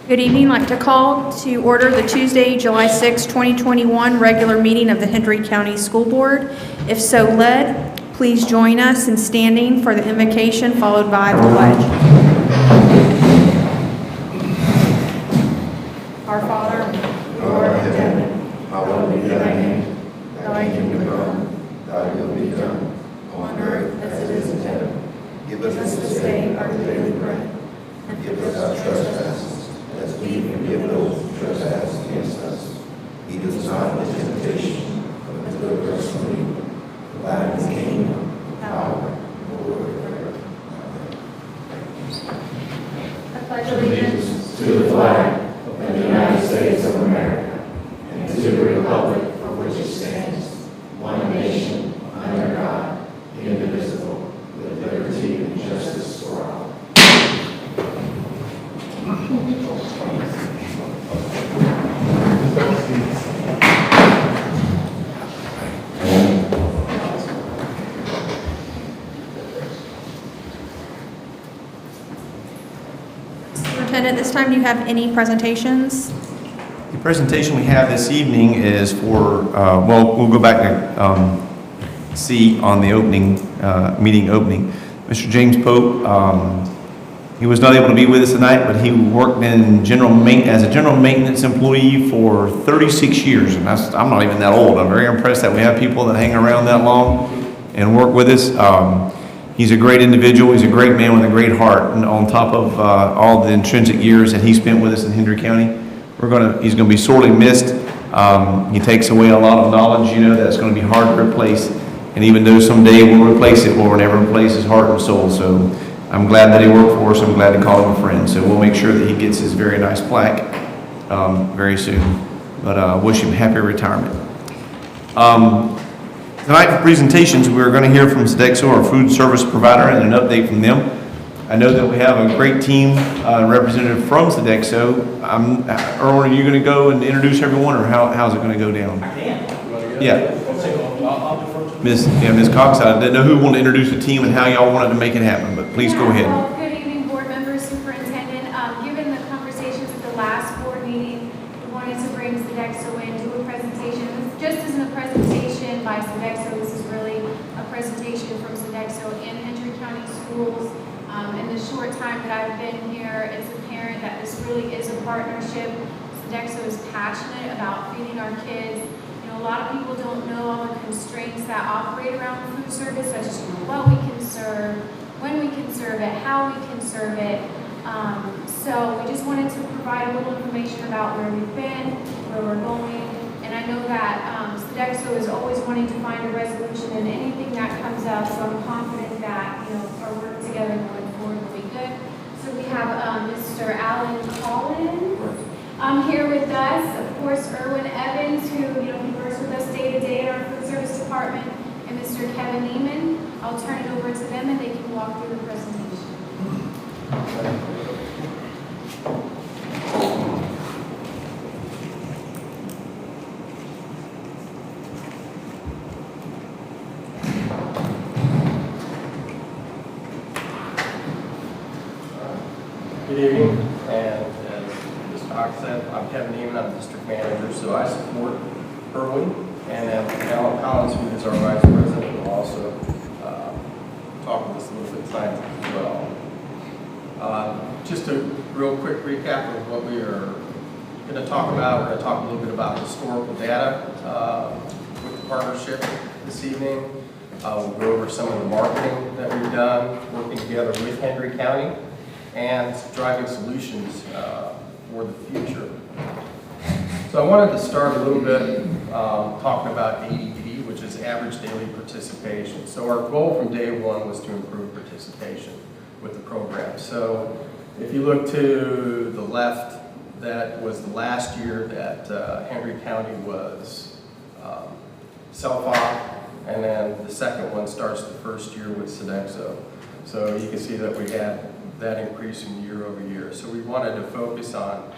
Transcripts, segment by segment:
Good evening. I'd like to call to order the Tuesday, July 6, 2021 regular meeting of the Hendry County School Board. If so led, please join us in standing for the invocation followed by the pledge. Our Father, who art in heaven, hallowed be thy name. Thy kingdom come, thy will be done, on earth as it is in heaven. Give us this day our daily bread, and forgive us our trespasses, as we forgive those who trespass against us. Lead us not into temptation, but deliver us from evil. For thine is the kingdom, the power, and the glory forever. Amen. I pledge allegiance to the flag of the United States of America, and to the republic for which it stands, one nation, under God, indivisible, with liberty and justice for all. Superintendent, this time do you have any presentations? The presentation we have this evening is for, we'll go back to C on the opening, meeting opening. Mr. James Pope, he was not able to be with us tonight, but he worked in as a general maintenance employee for 36 years. And I'm not even that old. I'm very impressed that we have people that hang around that long and work with us. He's a great individual. He's a great man with a great heart. And on top of all the intrinsic years that he spent with us in Hendry County, he's going to be sorely missed. He takes away a lot of knowledge, that's going to be hard to replace. And even though someday we'll replace it, we'll never replace his heart and soul. So I'm glad that he worked for us. I'm glad to call him a friend. So we'll make sure that he gets his very nice plaque very soon. But wish him happy retirement. Tonight for presentations, we're going to hear from Sodexo, our food service provider, and an update from them. I know that we have a great team representative from Sodexo. Earl, are you going to go and introduce everyone, or how's it going to go down? I can. Yeah. Ms. Cox, I didn't know who wanted to introduce the team and how y'all wanted to make it happen, but please go ahead. Well, good evening, board members, superintendent. Given the conversations at the last board meeting, we wanted to bring Sodexo in, do a presentation. Just as a presentation by Sodexo, this is really a presentation from Sodexo in Hendry County Schools. In the short time that I've been here, it's apparent that this really is a partnership. Sodexo is passionate about feeding our kids. A lot of people don't know all the constraints that operate around food service, such as what we can serve, when we can serve it, how we can serve it. So we just wanted to provide a little information about where we've been, where we're going. And I know that Sodexo is always wanting to find a resolution in anything that comes up, so I'm confident that our work together going forward will be good. So we have Mr. Alan Collins here with us, of course, Erwin Evans, who he works with us day to day in our food service department, and Mr. Kevin Neiman. I'll turn it over to them, and they can walk through the presentation. Good evening, and as Ms. Cox said, I'm Kevin Neiman, I'm the district manager, so I support Erwin, and Alan Collins, who is our vice president, will also talk with us a little bit tonight as well. Just a real quick recap of what we are going to talk about. We're going to talk a little bit about historical data with the partnership this evening. We'll go over some of the marketing that we've done, working together with Hendry County, and driving solutions for the future. So I wanted to start a little bit talking about ADP, which is average daily participation. So our goal from day one was to improve participation with the program. So if you look to the left, that was the last year that Hendry County was self-op, and then the second one starts the first year with Sodexo. So you can see that we had that increasing year over year. So we wanted to focus on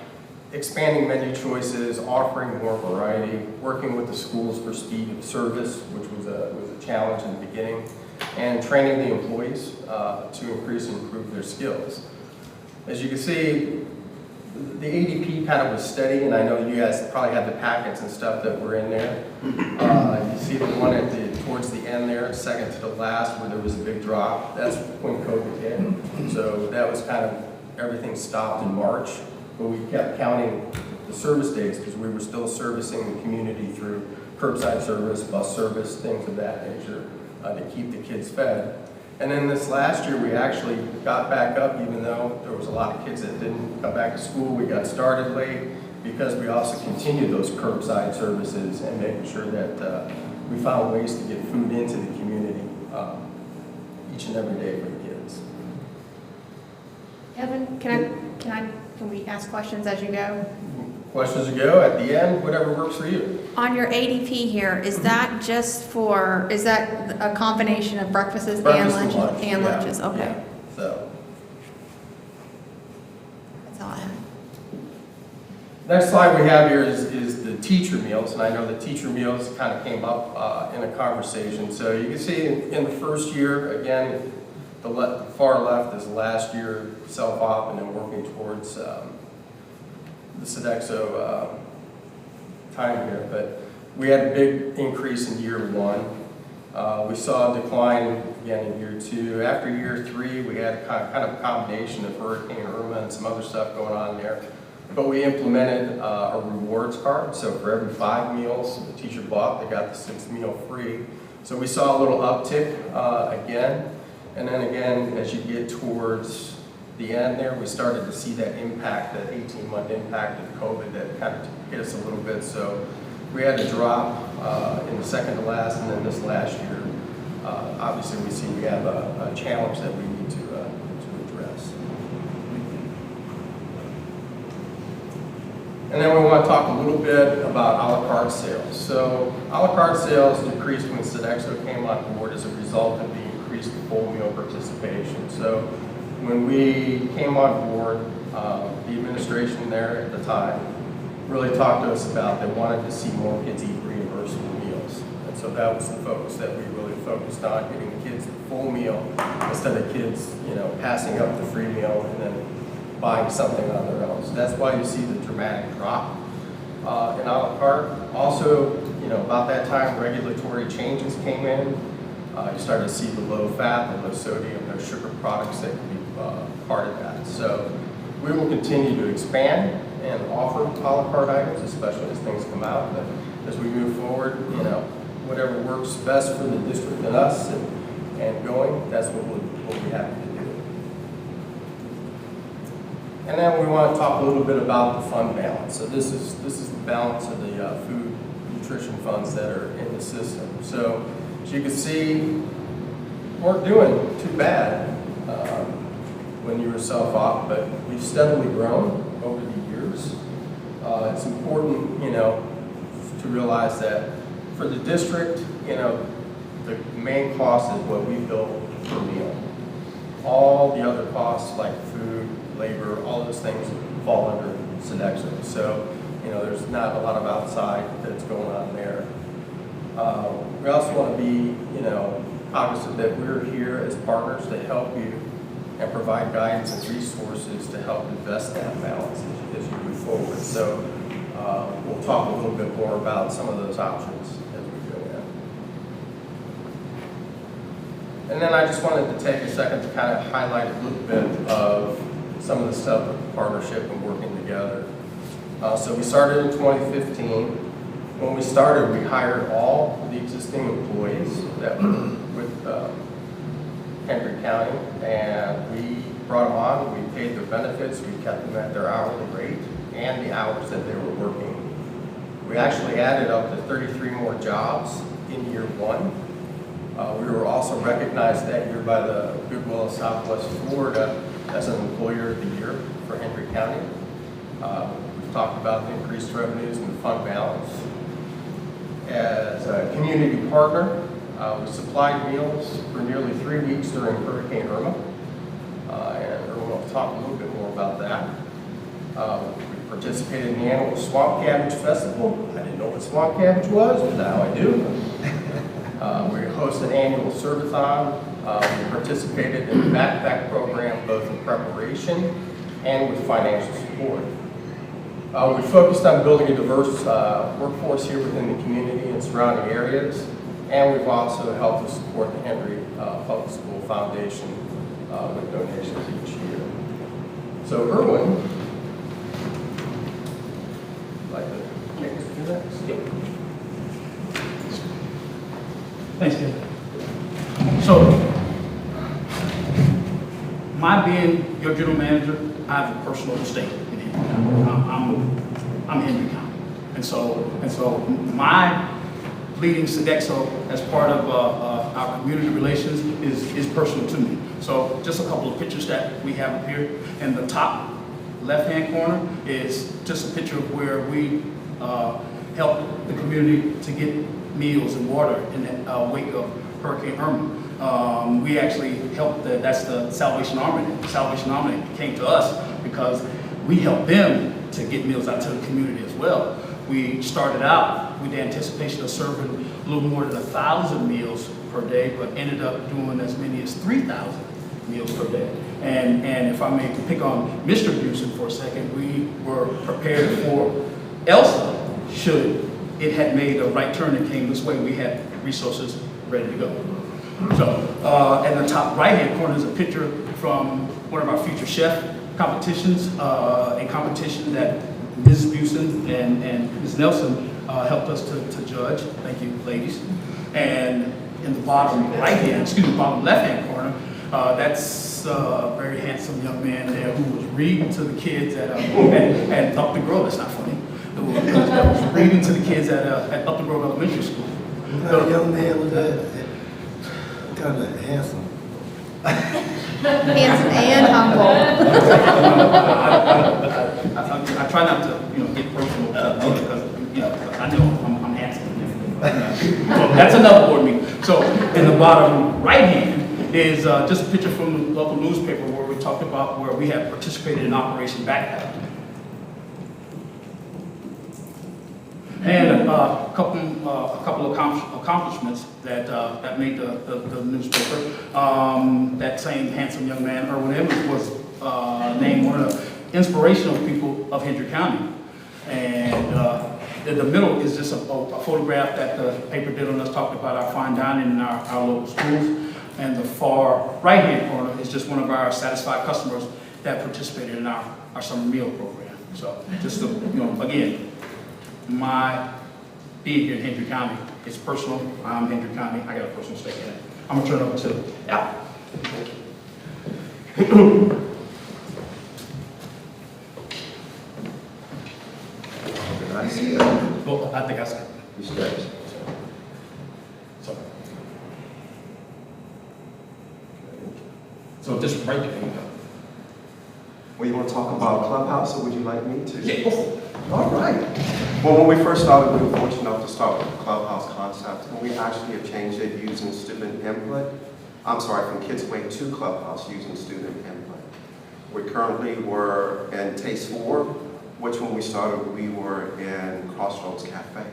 expanding menu choices, offering more variety, working with the schools for speed of service, which was a challenge in the beginning, and training the employees to increase and improve their skills. As you can see, the ADP kind of was steady, and I know you guys probably had the packets and stuff that were in there. You see the one towards the end there, second to the last, where there was a big drop. That's when COVID hit. So that was kind of, everything stopped in March, but we kept counting the service days because we were still servicing the community through curbside service, bus service, things of that nature to keep the kids fed. And then this last year, we actually got back up, even though there was a lot of kids that didn't come back to school. We got started late because we also continued those curbside services and making sure that we found ways to get food into the community each and every day for the kids. Evan, can we ask questions as you go? Questions to go at the end, whatever works for you. On your ADP here, is that is that a combination of breakfasts and Breakfast lunches? lunch, And yeah, lunches, okay. yeah. So, That's all I had. next slide we have here is the teacher meals, and I know the teacher meals kind of came up in a conversation. So you can see in the first year, again, the far left is last year self-op and then working towards the Sodexo time here, but we had a big increase in year one. We saw a decline again in year two. After year three, we had kind of a combination of Hurricane Irma and some other stuff going on there. But we implemented a rewards card, so for every 5 meals the teacher bought, they got the 6th meal free. So we saw a little uptick again, and then again, as you get towards the end there, we started to see that impact, that 18-month impact of COVID that kind of hit us a little bit. So we had a drop in the second to last, and then this last year, obviously we see we have a challenge that we need to address. And then we want to talk a little bit about a la carte sales. So a la carte sales decreased when Sodexo came on board as a result of the increased full meal participation. So when we came on board, the administration there at the time really talked to us about they wanted to see more kids eat reimbursable meals. And so that was the focus that we really focused on, getting the kids the full meal instead of kids, passing up the free meal and then buying something on their own. So that's why you see the dramatic drop in a la carte. Also, about that time, regulatory changes came in. You started to see the low fat, the low sodium, no sugar products that can be part of that. So we will continue to expand and offer a la carte items, especially as things come out. But as we move forward, whatever works best for the district and us and going, that's what we'll be happy to do. And then we want to talk a little bit about the fund balance. So this is the balance of the food nutrition funds that are in the system. So as you can see, we weren't doing too bad when you were self-op, but we've steadily grown over the years. It's important, to realize that for the district, the main cost is what we bill per meal. All the other costs like food, labor, all those things fall under Sodexo. So, there's not a lot of outside that's going on there. We also want to be, cognizant that we're here as partners to help you and provide guidance and resources to help invest that balance as you move forward. So we'll talk a little bit more about some of those options as we go in. And then I just wanted to take a second to kind of highlight a little bit of some of the stuff with the partnership and working together. So we started in 2015. When we started, we hired all of the existing employees that were with Henry County, and we brought them on, we paid their benefits, we kept them at their hourly rate and the hours that they were working. We actually added up to 33 more jobs in year one. We were also recognized that year by the Goodwill of Southwest Florida as an Employer of the Year for Henry County. We've talked about the increased revenues and the fund balance. As a community partner, we supplied meals for nearly 3 weeks during Hurricane Irma, and Irma will talk a little bit more about that. We participated in the annual Swamp Cabbage Festival. I didn't know what swamp cabbage was, but now I do. We hosted an annual serve-a-thon. We participated in the backpack program, both in preparation and with financial support. We focused on building a diverse workforce here within the community and surrounding areas, and we've also helped to support the Henry Public School Foundation with donations each year. So Erwin, would you like to take us through next? Thanks, Kevin. So, my being your general manager, I have a personal stake in Henry County. I'm Henry County. And so my leading Sodexo as part of our community relations is personal to me. So just a couple of pictures that we have up here. In the top left-hand corner is just a picture of where we helped the community to get meals and water in the wake of Hurricane Irma. We actually helped, that's the Salvation Army. The Salvation Army came to us because we helped them to get meals out to the community as well. We started out with the anticipation of serving a little more than 1,000 meals per day, but ended up doing as many as 3,000 meals per day. And if I may pick on Mr. Busey for a second, we were prepared for Elsa should it had made a right turn and came this way. We had resources ready to go. So in the top right-hand corner is a picture from one of our future chef competitions, a competition that Ms. Busey and Ms. Nelson helped us to judge. Thank you, ladies. And in the bottom bottom left-hand corner, that's a very handsome young man there who was reading to the kids at Up the Grove. That's not funny. That was reading to the kids at Up the Grove Elementary School. That young man was kind of handsome. Handsome and humble. I try not to, get personal because, I know I'm handsome. So that's another board meeting. So in the bottom right hand is just a picture from the local newspaper where we talked about where we have participated in Operation Backpack. And a couple of accomplishments that made the newspaper. That same handsome young man, Erwin Evans, was named one of the inspirational people of Hendry County. And in the middle is just a photograph that the paper did on us, talking about our fine dining in our local schools. And the far right-hand corner is just one of our satisfied customers that participated in our summer meal program. So just to, again, my being here in Hendry County is personal. I'm Hendry County. I got a personal stake in it. I'm gonna turn it over to Al. I see it. Well, I think I said. You stretch. So just right there. Well, you want to talk about Clubhouse, or would you like me to? Yeah, go for it. All right. Well, when we first started, we were fortunate enough to start with the Clubhouse concept, and we actually have changed it using student input. From Kids Way to Clubhouse using student input. We currently were in Taste 4, which when we started, we were in Crossroads Cafe.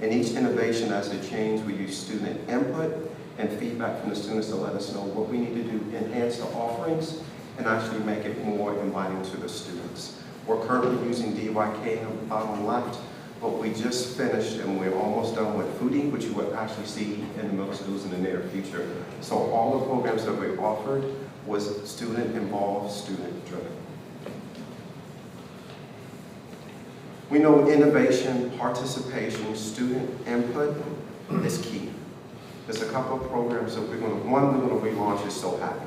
And each innovation as it changed, we use student input and feedback from the students to let us know what we need to do to enhance the offerings and actually make it more inviting to the students. We're currently using DYK on the bottom left, but we just finished and we're almost done with foodie, which you will actually see in the middle schools in the near future. So all the programs that we offered was student involved, student driven. We know innovation, participation, student input is key. There's a couple of programs that we're going to relaunch is So Happy.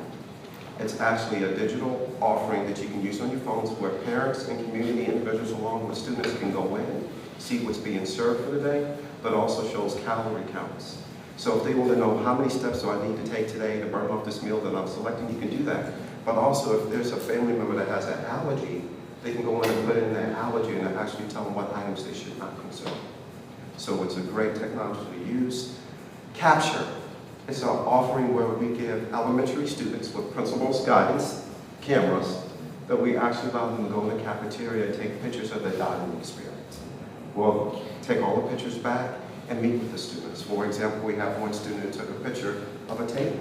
It's actually a digital offering that you can use on your phones where parents and community individuals along with students can go in, see what's being served for the day, but also shows calorie counts. So if they want to know how many steps do I need to take today to burn off this meal that I'm selecting, you can do that. But also if there's a family member that has an allergy, they can go in and put in their allergy and actually tell them what items they should not consume. So it's a great technology to use. Capture. It's an offering where we give elementary students with principal's guidance, cameras, that we actually allow them to go in the cafeteria and take pictures of their dining experience. We'll take all the pictures back and meet with the students. For example, we have one student who took a picture of a table.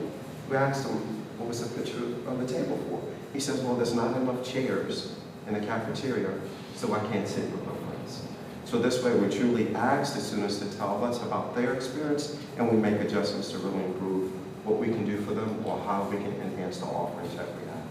We asked him, what was the picture of the table for? He says, well, there's not enough chairs in the cafeteria, so I can't sit with them. So this way, we truly ask the students to tell us about their experience, and we make adjustments to really improve what we can do for them or how we can enhance the offerings that we have.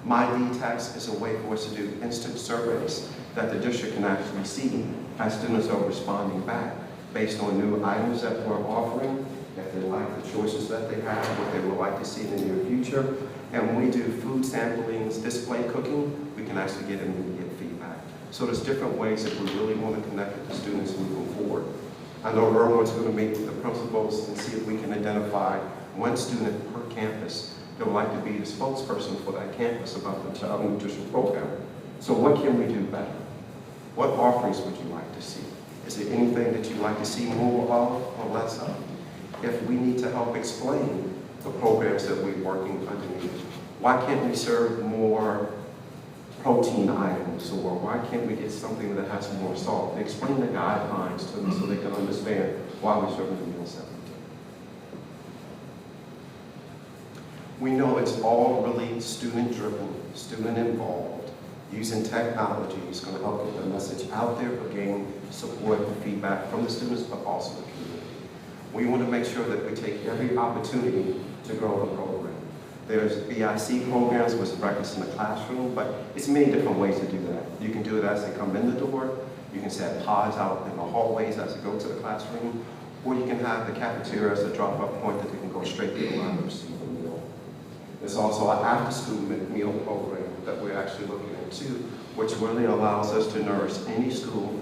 My DTAX is a way for us to do instant surveys that the district can actually see as students are responding back based on new items that we're offering, if they like the choices that they have, what they would like to see in the near future. And when we do food samplings, display cooking, we can actually get immediate feedback. So there's different ways that we really want to connect with the students moving forward. I know Erwin's going to meet with the principals and see if we can identify one student per campus that would like to be the spokesperson for that campus about the child nutrition program. So what can we do better? What offerings would you like to see? Is there anything that you'd like to see more of or less of? If we need to help explain the programs that we're working underneath, why can't we serve more protein items, or why can't we get something that has more salt? And explain the guidelines to them so they can understand why we're serving the meals that we do. We know it's all really student-driven, student-involved. Using technology is going to help get the message out there, but gain support and feedback from the students, but also the community. We want to make sure that we take every opportunity to grow the program. There's BIC programs with breakfast in the classroom, but it's many different ways to do that. You can do it as they come in the door, you can set pods out in the hallways as they go to the classroom, or you can have the cafeteria as a drop-off point that they can go straight to the line and receive a meal. There's also an after-school meal program that we're actually looking into, which really allows us to nourish any student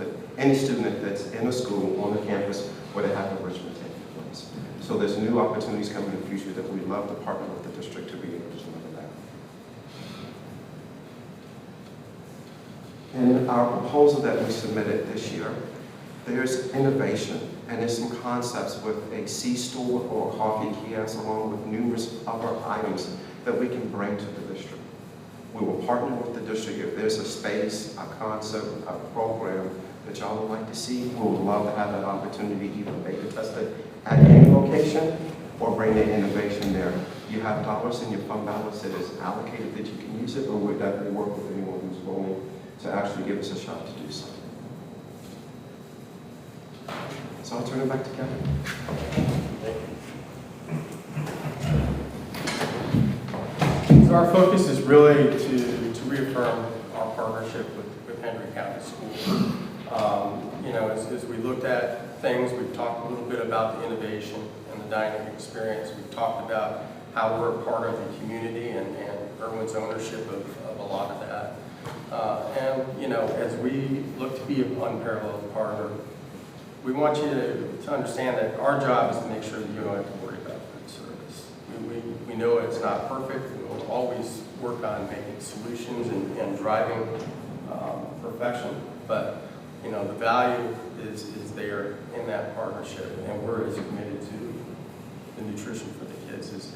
that's in a school on the campus where they have enrichment taking place. So there's new opportunities coming in the future that we'd love to partner with the district to be able to deliver that. In our proposal that we submitted this year, there's innovation, and there's some concepts with a C-store or a coffee kiosk, along with numerous other items that we can bring to the district. We will partner with the district if there's a space, a concept, a program that y'all would like to see. We would love to have that opportunity, either beta test it at any location or bring the innovation there. You have dollars in your fund balance that is allocated that you can use it, or would definitely work with anyone who's willing to actually give us a shot to do something. So I'll turn it back to Kevin. So our focus is really to reaffirm our partnership with Henry County Schools. As we looked at things, we've talked a little bit about the innovation and the dining experience. We've talked about how we're a part of the community and Erwin's ownership of a lot of that. As we look to be an unparalleled partner, we want you to understand that our job is to make sure that you don't have to worry about food service. We know it's not perfect. We'll always work on making solutions and driving perfection, but the value is there in that partnership, and we're as committed to the nutrition for the kids as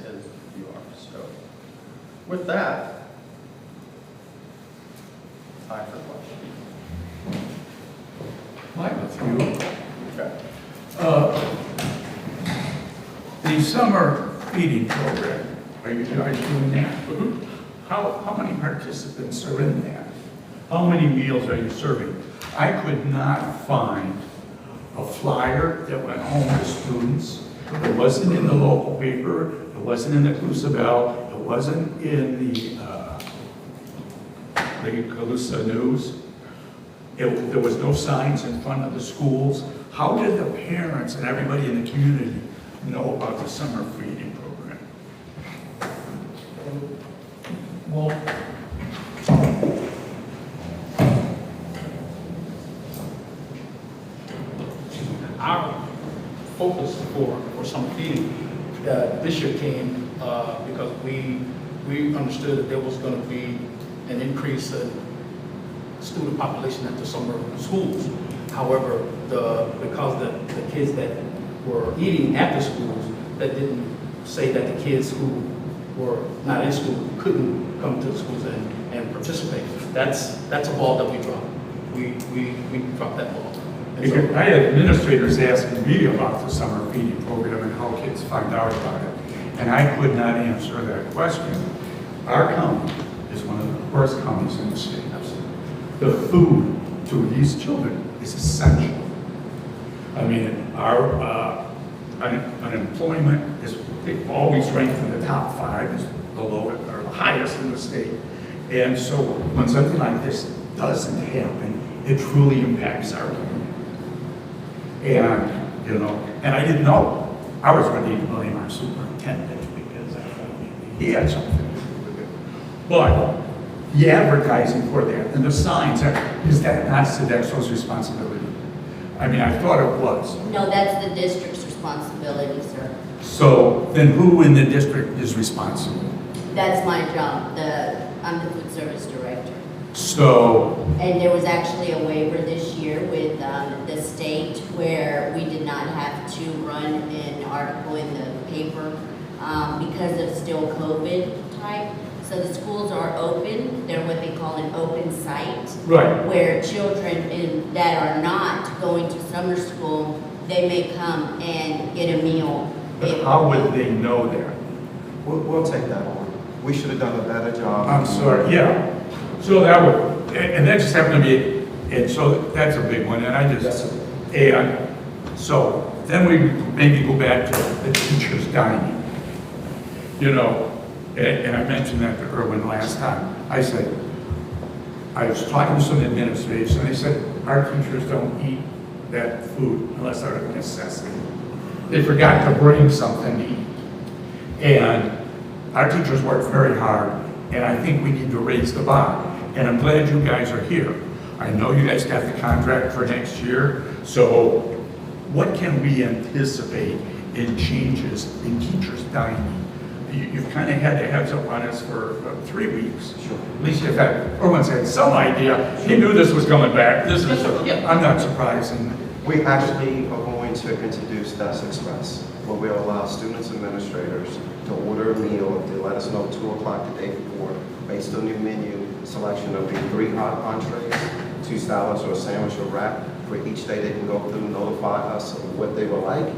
you are. So with that, time for questions. Mike, with you. Okay. The summer feeding program, are you guys doing that? Mm-hmm. How many participants are in that? How many meals are you serving? I could not find a flyer that went home to students. It wasn't in the local paper. It wasn't in the Clewiston. It wasn't in the Clewiston News. There was no signs in front of the schools. How did the parents and everybody in the community know about the summer feeding program? Well, our focus for summer feeding this year came because we understood that there was going to be an increase in student population at the summer schools. However, because the kids that were eating at the schools, that didn't say that the kids who were not in school couldn't come to the schools and participate. That's a ball that we dropped. We dropped that ball. And so, I had administrators asking me about the summer feeding program and how kids find out about it, and I could not answer that question. Our county is one of the worst counties in the state. The food to these children is essential. I mean, our unemployment is, they always rank in the top 5, is the lowest or the highest in the state. And so when something like this doesn't happen, it truly impacts our community. And, you know, and I didn't know. I was ready to blame our superintendent because I thought he had something to do with it. But the advertising for that and the signs, is that not Sodexo's responsibility? I mean, I thought it was. No, that's the district's responsibility, sir. So then who in the district is responsible? That's my job. I'm the food service director. So, And there was actually a waiver this year with the state where we did not have to run an article in the paper because of still COVID type. So the schools are open. They're what they call an open site. right, Where children that are not going to summer school, they may come and get a meal. but how would they know that? We'll take that on. We should have done a better job. I'm sorry, yeah. So that would, and that just happened to be, and so that's a big one, and I just, and so then we maybe go back to the teachers' dining. You know, and I mentioned that to Erwin last time. I said, I was talking to some administrators, and they said, our teachers don't eat that food unless they're a necessity. They forgot to bring something to eat. And our teachers work very hard, and I think we need to raise the bar. And I'm glad you guys are here. I know you guys got the contract for next year, so what can we anticipate in changes in teachers' dining? You've kind of had the heads up on us for 3 weeks. Sure. At least you've had, everyone's had some idea. He knew this was coming back. This is, I'm not surprised. And We actually are going to introduce That's Express, where we'll allow students and administrators to order a meal. They let us know 2 o'clock the day before, based on your menu selection of the 3 hot entrees, 2 salads or a sandwich or wrap. For each day they can go through, notify us of what they would like.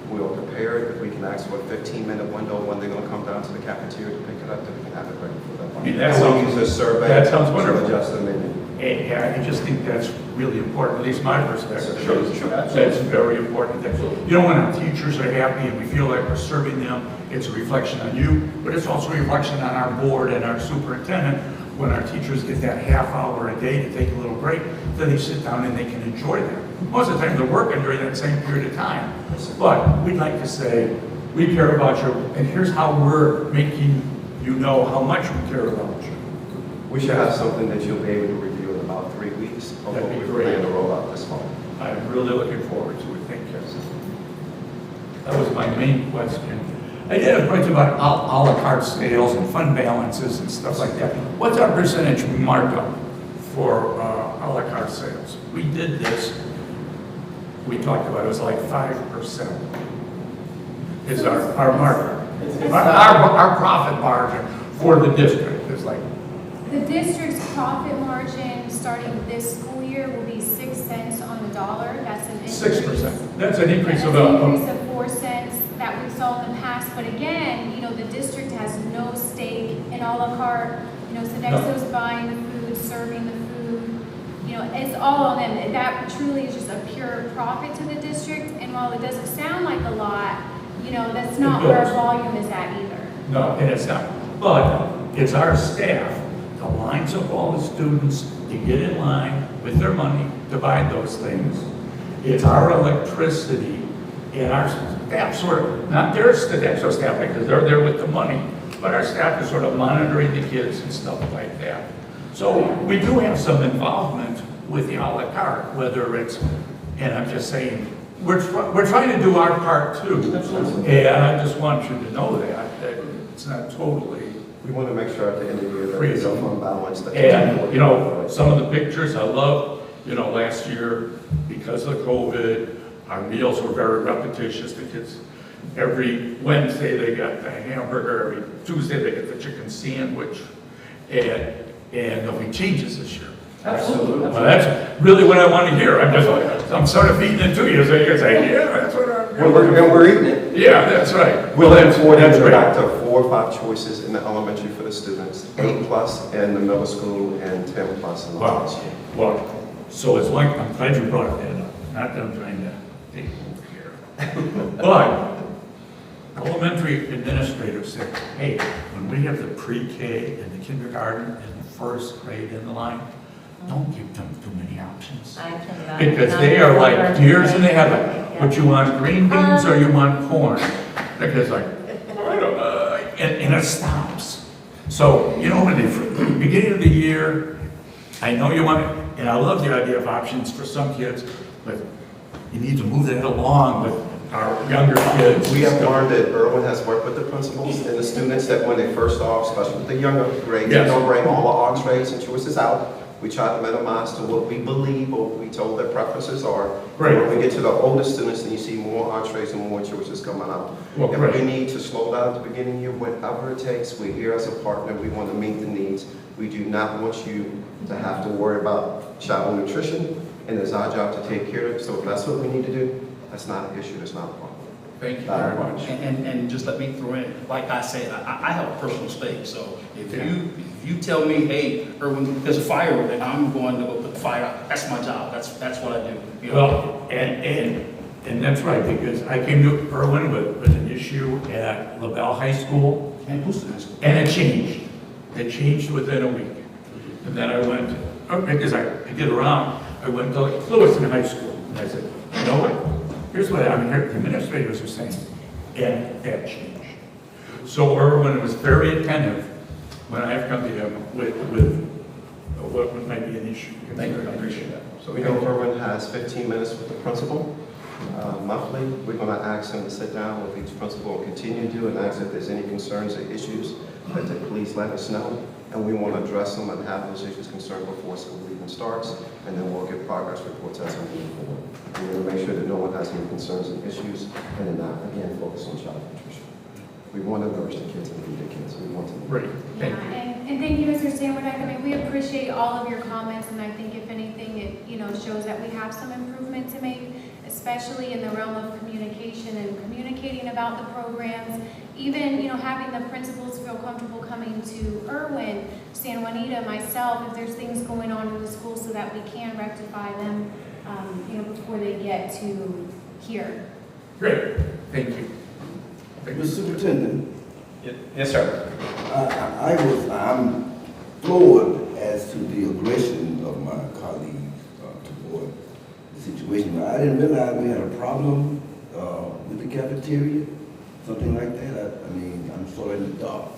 We'll prepare it. If we can ask for a 15-minute window when they're going to come down to the cafeteria to pick it up, then we can have it ready for them. I mean, that We'll sounds- use a survey that sounds wonderful. to adjust the menu. I just think that's really important, at least my perspective. Sure, sure, absolutely. That's very important. You know, when our teachers are happy and we feel like we're serving them, it's a reflection on you, but it's also a reflection on our board and our superintendent. When our teachers get that half hour a day to take a little break, then they sit down and they can enjoy that. Most of the time they're working during that same period of time. But we'd like to say, we care about you, and here's how we're making you know how much we care about you. We should have something that you'll be able to review in about 3 weeks of That'd what be we great. plan to roll out this fall. I'm really looking forward to it, thank you. That was my main question. I did a question about a la carte sales and fund balances and stuff like that. What's our percentage markup for a la carte sales? We did this, we talked about it, was like 5% is our markup. Our profit margin for the district is like, The district's profit margin starting this school year will be 6 cents on the dollar. That's an increase. 6%. That's an increase of That's an a, increase of 4 cents that we saw in the past. But again, you know, the district has no stake in a la carte. You know, Sodexo's buying the food, serving the food. You know, it's all on them. That truly is just a pure profit to the district. And while it doesn't sound like a lot, you know, that's not where our volume is at either. no, and it's not. But it's our staff that lines up all the students to get in line with their money to buy those things. It's our electricity and our staff sort of, not their Sodexo staff because they're there with the money, but our staff is sort of monitoring the kids and stuff like that. So we do have some involvement with the a la carte, whether it's, and I'm just saying, we're trying to do our part too. Absolutely. And I just want you to know that it's not totally. We want to make sure at the end of the year that Freedom. it's a fund balance. that- And, you know, some of the pictures I love, you know, last year, because of COVID, our meals were very repetitious. The kids, every Wednesday they got the hamburger, every Tuesday they get the chicken sandwich. And there'll be changes this year. Absolutely. Well, that's really what I want to hear. I'm sort of feeding it to you, so you can say, yeah, that's what I'm. And we're eating it. Yeah, that's right. We're looking forward that's to great. back to 4 or 5 choices in the elementary for the students, 8+ in the middle school, and 10+ in the high Wow. school. Well, So it's like, I'm glad you brought that up, not that I'm trying to take over here. But elementary administrators said, hey, when we have the pre-K and the kindergarten and the first grade in the line, don't give them too many options. I cannot. Because they are like deers in the headlights. What you want, green beans or you want corn? Because like, and it stops. So, you know, when the beginning of the year, I know you want, and I love the idea of options for some kids, but you need to move that along with our younger kids. We have learned that Irwin has worked with the principals and the students that when they first start, especially with the younger grades, Yes. they don't bring all the entrees and choices out. We try to minimize to what we believe or what we told their preferences are. Great. When we get to the older students, then you see more entrees and more choices coming out. Well, If great. we need to slow down at the beginning of the year, whatever it takes, we're here as a partner. We want to meet the needs. We do not want you to have to worry about child nutrition, and it's our job to take care of it. So if that's what we need to do, that's not an issue, that's not a problem. Thank you very much. And just let me throw in, like I said, I have a personal stake, so if you tell me, hey, Irwin, there's a fire over there, I'm going to go put the fire out. That's my job, that's what I do. You know? Well, and that's right, because I came to Irwin with an issue at LaBelle High School, And Clewiston High School. and it changed. It changed within a week. And then I went, because I get around, I went to Clewiston High School, and I said, you know what? Here's what I'm here, the administrators are saying, and that changed. So Irwin was very attentive when I have come to him with what might be an issue. Thank you, I appreciate that. So we know Irwin has 15 minutes with the principal monthly. We're going to ask him to sit down with each principal and continue to do and ask if there's any concerns or issues that they please let us know. And we want to address them and have those issues concerned before school even starts. And then we'll get progress reports as we move forward. We're going to make sure that no one has any concerns and issues and then not, again, focus on child nutrition. We want to nourish the kids and feed the kids. We want to. Great, thank you. And thank you, Mr. Sandberg. I mean, we appreciate all of your comments, and I think if anything, it, you know, shows that we have some improvement to make, especially in the realm of communication and communicating about the programs. Even, you know, having the principals feel comfortable coming to Irwin, San Juanita, myself, if there's things going on in the school so that we can rectify them, you know, before they get to here. Great, thank you. Thank you. Mr. Superintendent, Yes, sir. I'm floored as to the aggression of my colleagues toward the situation. I didn't realize we had a problem with the cafeteria, something like that. I mean, I'm sort of in the dark.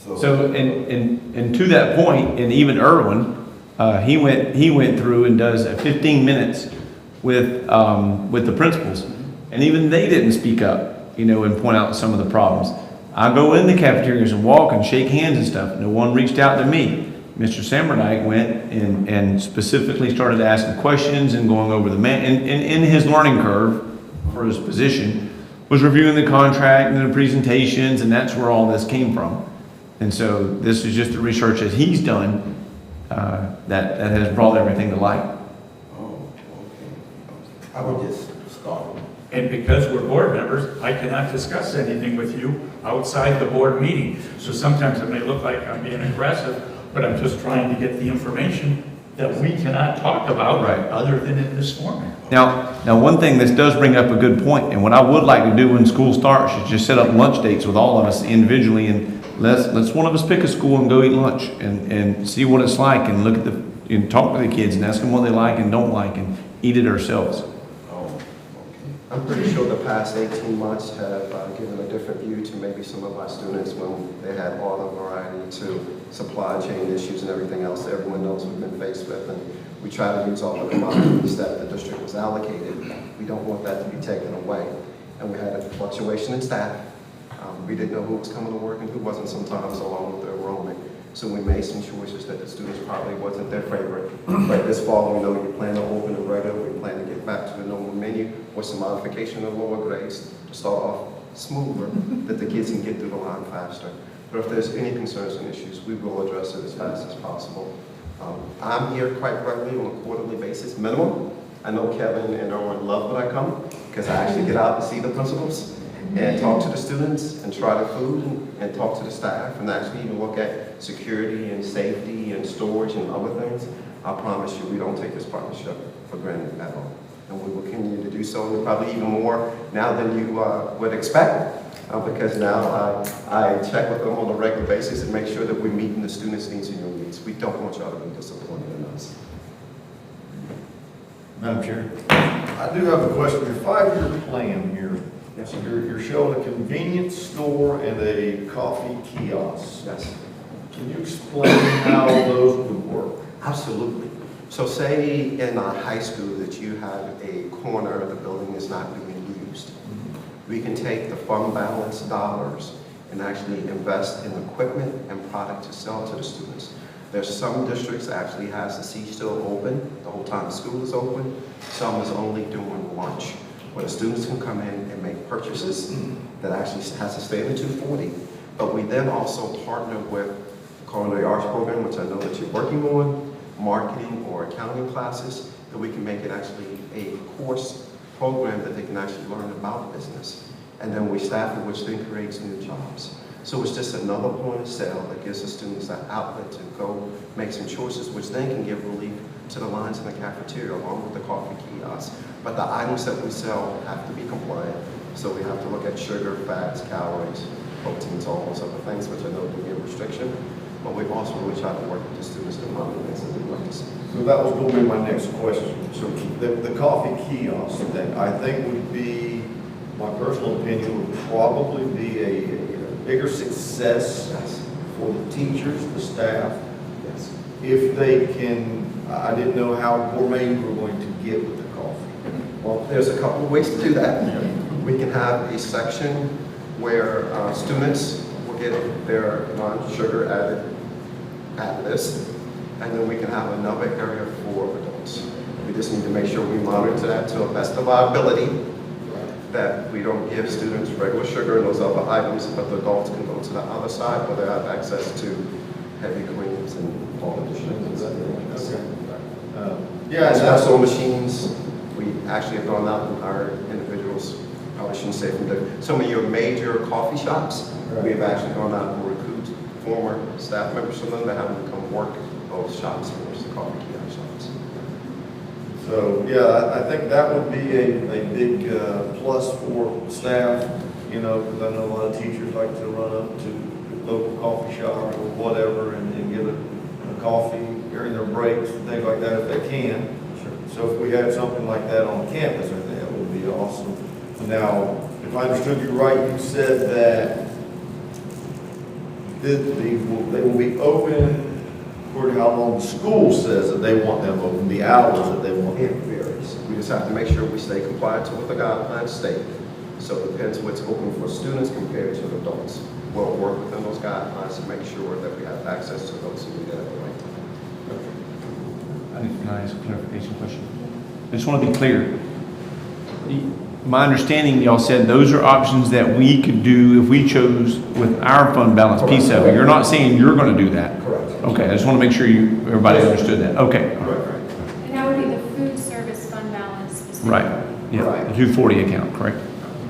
So, and to that point, and even Irwin, he went through and does 15 minutes with the principals, and even they didn't speak up, you know, and point out some of the problems. I go in the cafeterias and walk and shake hands and stuff. No one reached out to me. Mr. Sambernight went and specifically started asking questions and going over the and in his learning curve for his position was reviewing the contract and the presentations, and that's where all this came from. And so this is just the research that he's done that has brought everything to light. Oh, okay. I would just start. And because we're board members, I cannot discuss anything with you outside the board meeting. So sometimes it may look like I'm being aggressive, but I'm just trying to get the information that we cannot talk about Right. other than in this format. Now, one thing, this does bring up a good point, and what I would like to do when school starts is just set up lunch dates with all of us individually, and let's one of us pick a school and go eat lunch and see what it's like, and look at and talk to the kids and ask them what they like and don't like, and eat it ourselves. Oh, okay. I'm pretty sure the past 18 months have given a different view to maybe some of our students when they had all the variety to supply chain issues and everything else that everyone knows we've been faced with. And we try to use all the commodities that the district was allocated. We don't want that to be taken away. And we had a fluctuation in staff. We didn't know who was coming to work and who wasn't sometimes along with their enrollment. So we made some choices that the students probably wasn't their favorite. But this fall, we know you plan to open a regular. We plan to get back to the normal menu with some modification of lower grades to start off smoother, that the kids can get through the line faster. But if there's any concerns and issues, we will address it as fast as possible. I'm here quite regularly on a quarterly basis, minimum. I know Kevin and Owen love when I come because I actually get out to see the principals and talk to the students and try the food and talk to the staff and actually even look at security and safety and storage and other things. I promise you, we don't take this partnership for granted at all. And we will continue to do so, and probably even more now than you would expect. Because now I check with them on a regular basis and make sure that we're meeting the students' needs and your needs. We don't want y'all to be disappointed in us. Madam Chair. I do have a question. Your 5-year plan here, Yes, sir. you're showing a convenience store and a coffee kiosk. Yes. Can you explain how those would work? Absolutely. So say in a high school that you have a corner of the building is not being used. We can take the fund balance dollars and actually invest in equipment and product to sell to the students. There's some districts that actually has the C still open the whole time the school is open. Some is only during lunch, where the students can come in and make purchases that actually has to stay in the 240. But we then also partner with the culinary arts program, which I know that you're working on, marketing or accounting classes, that we can make it actually a course program that they can actually learn about business. And then we staff it, which then creates new jobs. So it's just another point of sale that gives the students that outlet to go make some choices, which then can give relief to the lines in the cafeteria along with the coffee kiosk. But the items that we sell have to be compliant. So we have to look at sugar, fats, calories, proteins, all those other things, which I know can be a restriction. But we also really try to work with the students to monitor things that they like to see. So that was going to be my next question. So the coffee kiosk thing, I think would be, my personal opinion, would probably be a bigger success Yes. for the teachers, the staff, Yes. if they can, I didn't know how gourmet you were going to get with the coffee. Well, there's a couple of ways to do that. We can have a section where students will get their non-sugar additives, and then we can have another area for adults. We just need to make sure we monitor that to the best of our ability, that we don't give students regular sugar and those other items, but the adults can go to the other side where they have access to heavy creams and all the things. Okay. Yeah, espresso machines. We actually have gone out and hired individuals, probably shouldn't say from some of your major coffee shops. Right. We've actually gone out and recruited former staff members from them that have them come work those shops for us, the coffee kiosk shops. So, yeah, I think that would be a big plus for staff, you know, because I know a lot of teachers like to run up to the local coffee shop or whatever and get a coffee during their breaks and things like that if they can. So if we had something like that on campus, I think that would be awesome. Now, if I understood you right, you said that they will be open according to how long the school says that they want them open, the hours that they want. It varies. We just have to make sure we stay compliant to what the guidelines state. So it depends what's open for students compared to the adults. We'll work within those guidelines to make sure that we have access to those who need it at the right time. Can I ask a clarification question? I just want to be clear. My understanding, y'all said those are options that we could do if we chose with our fund balance piece of it. You're not saying you're going to do that? Correct. Okay, I just want to make sure everybody understood that. Okay. Right. And that would be the food service fund balance specifically. Right. Yeah, Right. the 240 account, correct?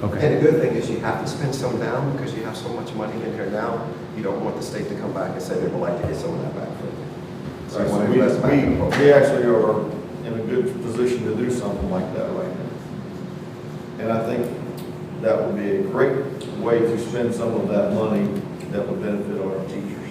And Okay. the good thing is you have to spend some down because you have so much money in here now. You don't want the state to come back and say they would like to get some of that back from you. So you want to invest back in the program. We actually are in a good position to do something like that right now. And I think that would be a great way to spend some of that money that would benefit our teachers.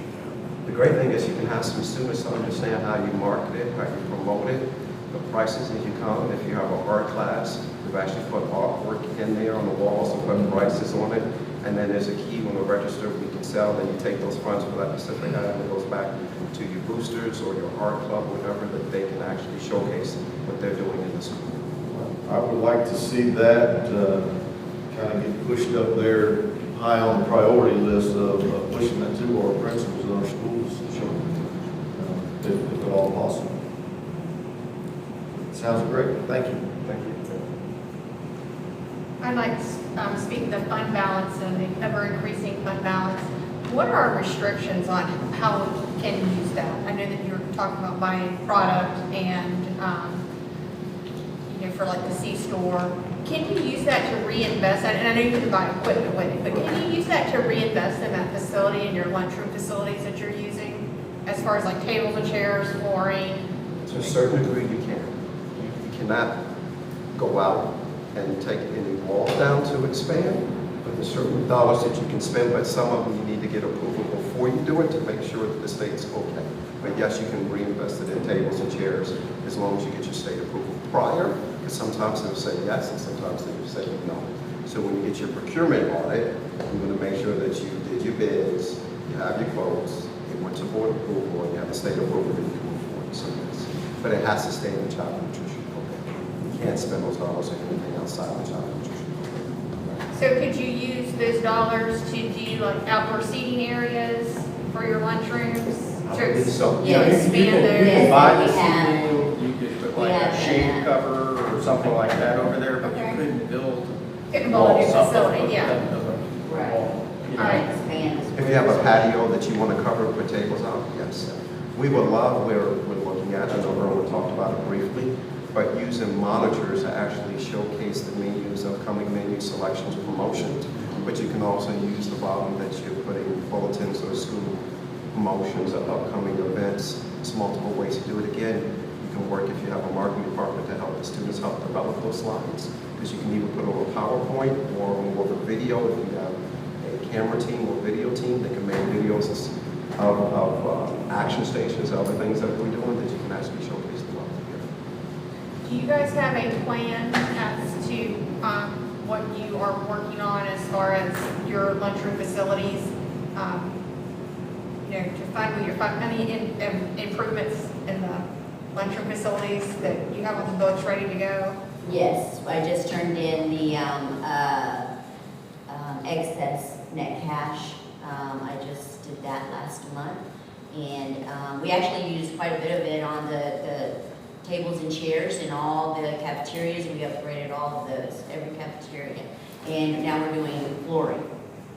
The great thing is you can have some students understand how you market it, how you promote it, the prices as you come. If you have an art class, we've actually put artwork in there on the walls and put prices on it. And then there's a key on the register we can sell. Then you take those funds for that specific item that goes back to your boosters or your art club, whatever, that they can actually showcase what they're doing in the school. I would like to see that kind of get pushed up there high on the priority list of pushing that to our principals in our schools, if at all possible. Sounds great. Thank you. Thank you. I'd like to speak the fund balance and the ever-increasing fund balance. What are our restrictions on how we can use that? I know that you were talking about buying product and, for like the C-store. Can you use that to reinvest? And I know you can buy equipment with it, but can you use that to reinvest in that facility and your lunchroom facilities that you're using? As far as like tables and chairs, flooring? To a certain degree, you can. You cannot go out and take any walls down to expand, but there's certain dollars that you can spend, but some of them you need to get approval before you do it to make sure that the state's okay. But yes, you can reinvest it in tables and chairs as long as you get your state approval prior, because sometimes they'll say yes and sometimes they'll say no. So when you get your procurement audit, you want to make sure that you did your bids, you have your quotes, it went to board approval, and you have the state approval that you can move forward. So yes. But it has to stay in the child nutrition program. You can't spend those dollars on anything outside the child nutrition program. So could you use those dollars to do like outdoor seating areas for your lunchrooms? I believe so. Yeah, To expand You Yes, could buy we the have. seating, you could put We like a have shade that. cover or something like that over there, but Okay. you couldn't build. Couldn't build a new walls up facility, with yeah. a Right. wall, you know. All right. Expand this. If you have a patio that you want to cover with tables out, yes. We would love, we're looking at, I know Rowan talked about it briefly, but using monitors to actually showcase the menus, upcoming menu selections, promotions. But you can also use the volume that you're putting bulletins or school promotions of upcoming events. There's multiple ways to do it. Again, you can work if you have a marketing department to help the students help develop those slides. Because you can either put over PowerPoint or more of a video if you have a camera team or video team that can make videos of action stations, other things that we're doing that you can actually showcase them up here. Do you guys have a plan as to what you are working on as far as your lunchroom facilities? You know, to fund with your any improvements in the lunchroom facilities that you have on the books ready to go? Yes, I just turned in the excess net cash. I just did that last month. And we actually used quite a bit of it on the tables and chairs in all the cafeterias. We upgraded all of those, every cafeteria. And now we're doing flooring,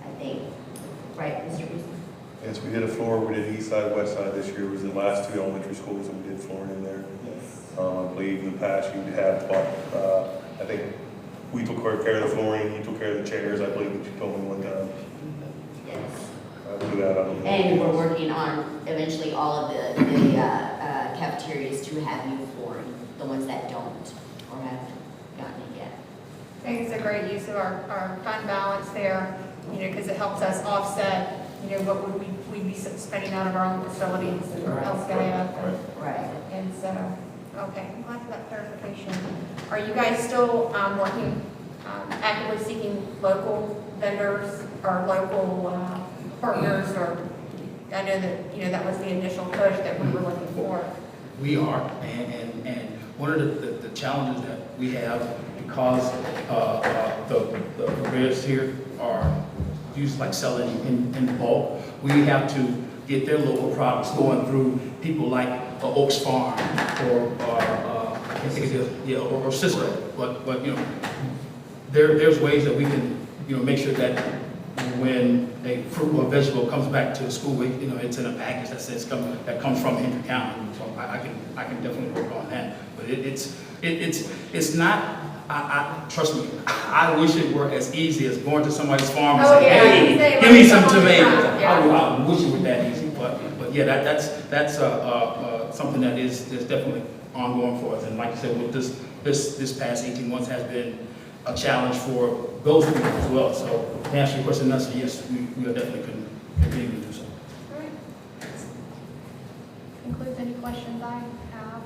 I think. Right, Mr. Reese? Yes, we did a floor, we did east side, west side this year, it was the last two elementary schools, and we did flooring in there. Yes. I believe in the past you had, I think we took care of the flooring, you took care of the chairs, I believe that you told me one time. Yes. We'll do that, I don't know. And we're working on eventually all of the cafeterias to have new flooring, the ones that don't or haven't gotten it yet. I think it's a great use of our fund balance there, you know, because it helps us offset, you know, what would we'd be spending out of our own facilities or elsewhere. Right. And so, okay, I'm glad for that clarification. Are you guys still working, actively seeking local vendors or local partners? Or I know that, you know, that was the initial push that we were looking for. We are, and one of the challenges that we have, because the purveyors here are used like selling in bulk, we have to get their local products going through people like Oaks Farm or I can't think of the, or Cisco. But you know, there's ways that we can, you know, make sure that when a fruit or vegetable comes back to the school, you know, it's in a package that says that comes from Henry County. So I can definitely work on that. But it's not. Trust me, I wish it were as easy as going to somebody's farm and saying, hey, give me some tomatoes. I wish it were that easy, but yeah, that's something that is definitely ongoing for us. And like you said, with this past 18 months has been a challenge for those people as well. So to answer your question, that's a yes, we are definitely continuing to do so. All right. Concludes any questions I have.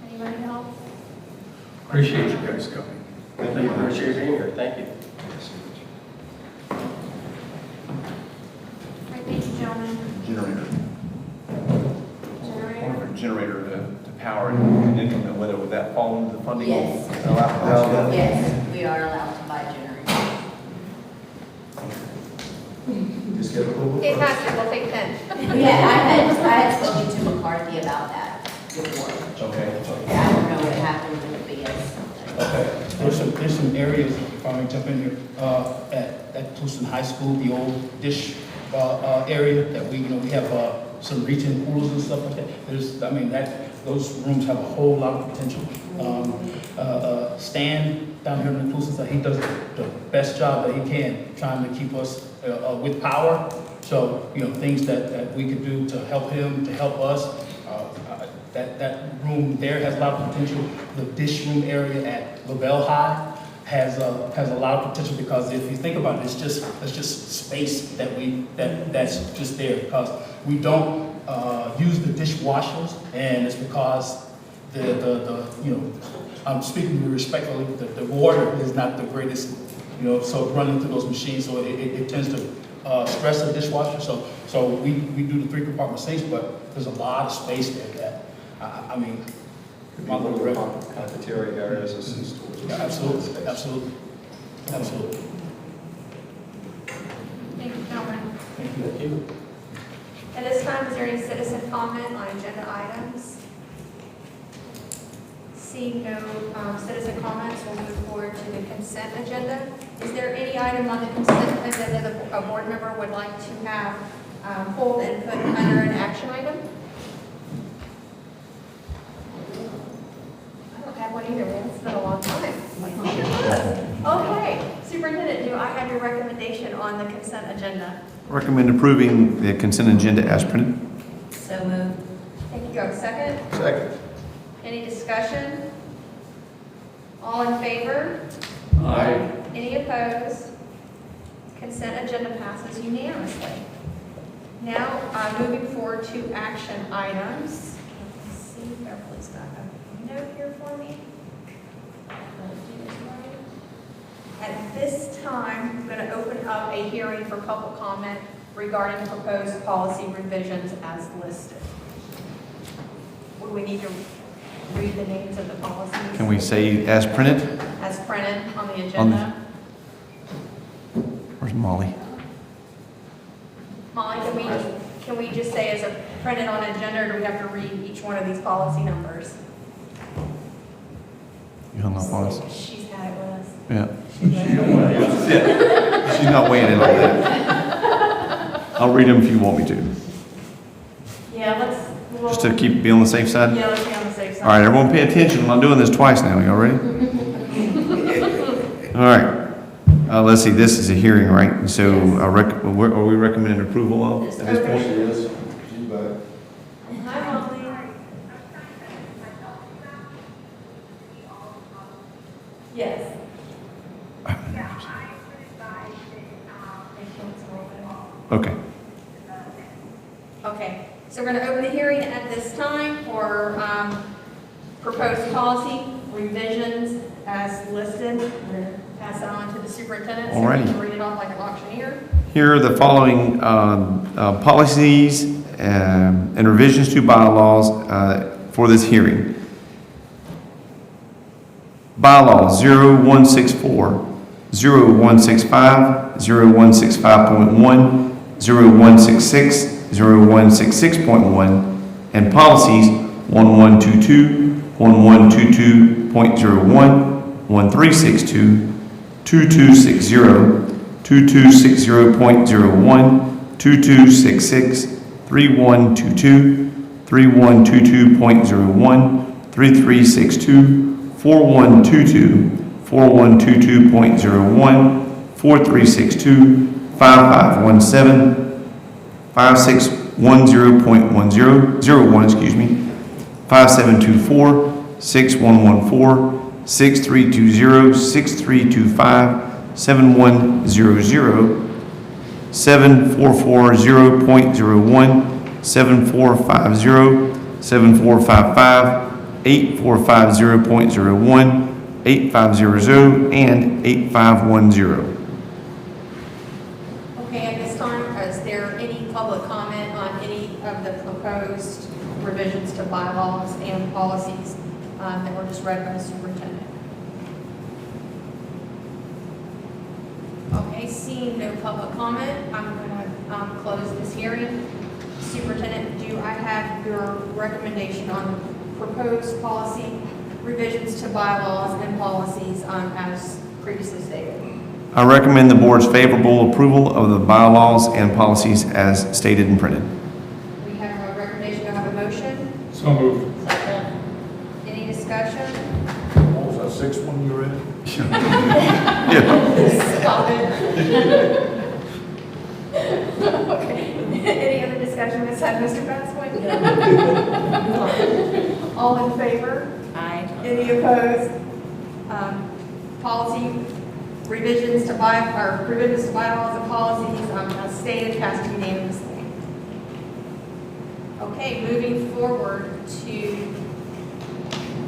Anybody else? Appreciate you guys coming. Thank you, appreciate being here, thank you. All right, thank you, gentlemen. Generator. Generator? Or generator to power and inclement weather, would that fall into the funding? Yes. Allow that? Yes, we are allowed to buy generators. Just get approval It first. has to, we'll take 10. Yeah, I had spoken to McCarthy about that before. Okay. I don't know what happened with the BS. Okay. There's some areas, if I may jump in here, at Clewiston High School, the old dish area that we have some reach-in pools and stuff like that. Those rooms have a whole lot of potential. Stan down here in Clewiston, he does the best job that he can trying to keep us with power. So, things that we could do to help him, to help us. that room there has a lot of potential. The dish room area at LaBelle High has a lot of potential, because if you think about it, it's just space that's just there, because we don't use the dishwashers, and it's because the you know, I'm speaking respectfully, the water is not the greatest, you know, so running through those machines, so it tends to stress the dishwasher. So we do the 3 compartment sinks, but there's a lot of space there that I mean, my little Cafeteria areas or some stores. yeah, absolutely. Thank you, gentlemen. Thank you. At this time, is there any citizen comment on agenda items? Seeing no citizen comments, we'll move forward to the consent agenda. Is there any item on the consent agenda that a board member would like to have pulled and put under an action item? I don't have one either, man. It's been a long time. Okay, Superintendent, do I have your recommendation on the consent agenda? Recommend approving the consent agenda as printed. So moved. Thank you. Go second. Second. Any discussion? All in favor? Aye. Any opposed? Consent agenda passes unanimously. Now, moving forward to action items. Let's see, Beverly's got a note here for me. At this time, I'm going to open up a hearing for public comment regarding proposed policy revisions as listed. Would we need to read the names of the policies? Can we say as printed? As printed on the agenda? Where's Molly? Molly, can we just say as a printed on agenda, or do we have to read each one of these policy numbers? You hung up on us? She's had it with us. Yeah. She's not weighing in on that. I'll read them if you want me to. Yeah, Just to be on the safe side? Yeah, let's be on the safe side. All right, everyone pay attention. I'm not doing this twice now. Y'all ready? All right. Let's see, this is a hearing, right? So are we recommending approval of at this point? Yes. You bet. Hi, Molly. Yes. Okay. Okay, so we're going to open the hearing at this time for proposed policy revisions as listed. We're going to pass that on to the superintendent so he can read it off like an auctioneer. Here are the following policies and revisions to bylaws for this hearing. Bylaws 0164, 0165, 0165.1, 0166, 0166.1, and policies 1122, 1122.01, 1362, 2260, 2260.01, 2266, 3122, 3122.01, 3362, 4122, 4122.01, 4362, 5517, 5610.01, 5724, 6114, 6320, 6325, 7100, 7440.01, 7450, 7455, 8450.01, 8500, and 8510. Okay, at this time, is there any public comment on any of the proposed revisions to bylaws and policies that were just read by the superintendent? Okay, seeing no public comment, I'm going to close this hearing. Superintendent, do I have your recommendation on proposed policy revisions to bylaws and policies as previously stated? I recommend the board's favorable approval of the bylaws and policies as stated and printed. We have a recommendation, to have a motion. So moved. Any discussion? What was that, 6th one you read? Yeah. Stop it. Okay, any other discussion? discussion, Ms. Mr. Baswin? All in favor? Aye. Any opposed? Policy revisions to bylaws and policies, as stated, passed unanimously. Okay, moving forward to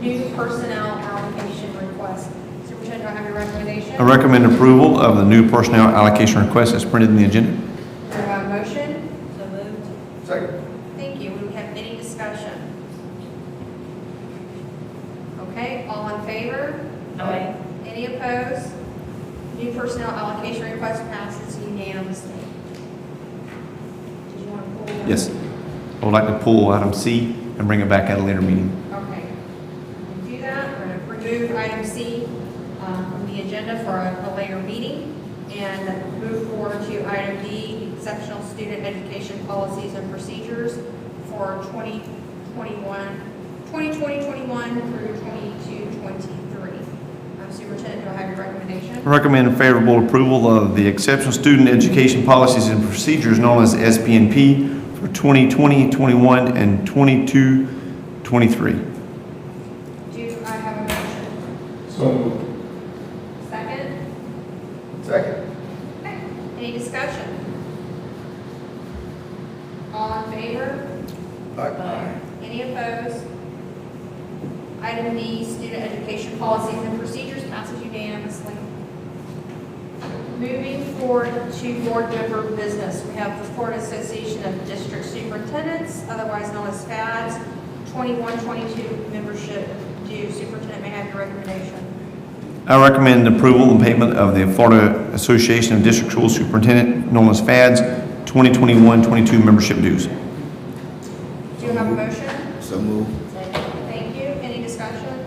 new personnel allocation request. Superintendent, do I have your recommendation? I recommend approval of the new personnel allocation request as printed in the agenda. Do I have a motion? So moved. Second. Thank you. We have any discussion? Okay, all in favor? Aye. Any opposed? New personnel allocation request passes unanimously. Did you want to pull? that? Yes. I would like to pull item C and bring it back at a later meeting. Okay. We'll do that. We're going to remove item C from the agenda for a later meeting and move forward to item D, exceptional student education policies and procedures for 2021 through 22-23. Superintendent, do I have your recommendation? I recommend favorable approval of the exceptional student education policies and procedures known as SPNP for 2020, 21, and 22, 23. Do I have a motion? So moved. Second? Second. Okay. Any discussion? All in favor? Aye. Any opposed? Item D, student education policies and procedures passes unanimously. Moving forward to board member business, we have the Florida Association of District Superintendents, otherwise known as FADS, 21-22 membership due. Superintendent, may I have your recommendation? I recommend approval and payment of the Florida Association of District School Superintendent, known as FADS, 2021-22 membership dues. Do you have a motion? So move. Thank you. Any discussion?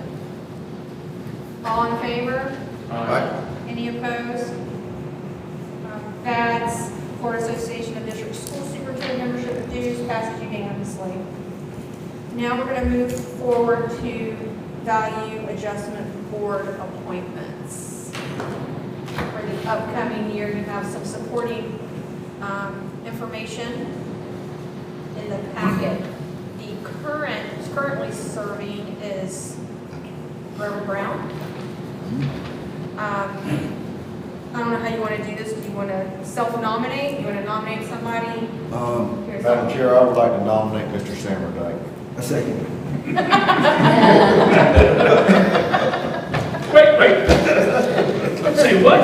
All in favor? Aye. Any opposed? FADS, Florida Association of District School Superintendent membership dues, passes unanimously. Now we're going to move forward to value adjustment board appointments. For the upcoming year, you have some supporting information in the packet. The currently serving is Reverend Brown. I don't know how you want to do this. Do you want to self-nominate? You want to nominate somebody? Madam Chair, I would like to nominate Mr. Sammerdyke. A second. Wait. Say what?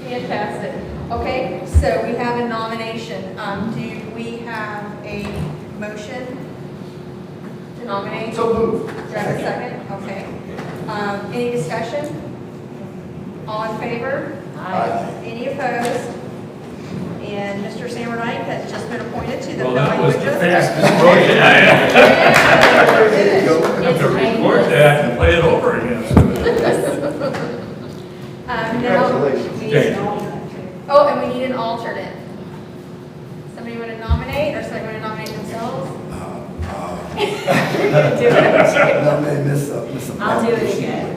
Fantastic. Okay, so we have a nomination. Do we have a motion to nominate? So move. Do I have a second? Okay. Any discussion? All in favor? Aye. Any opposed? And Mr. Sammerdyke has just been appointed to the Well, that value was the adjustment. fastest vote I There you go. have to report that and play it over again. Now, Okay. oh, and we need an alternate. Somebody want to nominate, or somebody want to nominate themselves? Do it. Nominate Miss I'll do it again.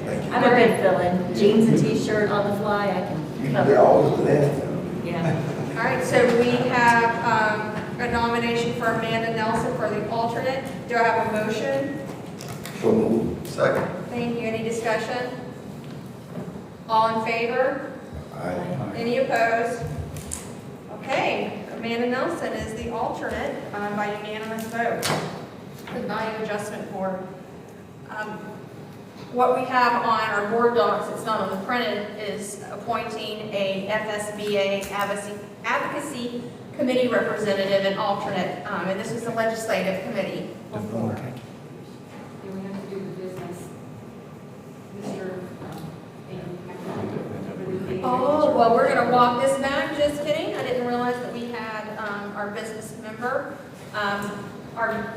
Thank you. I'm a good fill-in. Jeans and t-shirt on the fly, I can cover. They're all the last. Yeah. All right, so we have a nomination for Amanda Nelson for the alternate. Do I have a motion? So move. Second. Thank you. Any discussion? All in favor? Aye. Any opposed? Okay, Amanda Nelson is the alternate by unanimous vote for the Value Adjustment Board. What we have on our board docs, it's not on the printed, is appointing a FSBA advocacy committee representative and alternate, and this was the legislative committee before. Do we have to do the business? Mr. Oh, well, we're going to walk this back, just kidding. I didn't realize that we had our business member, our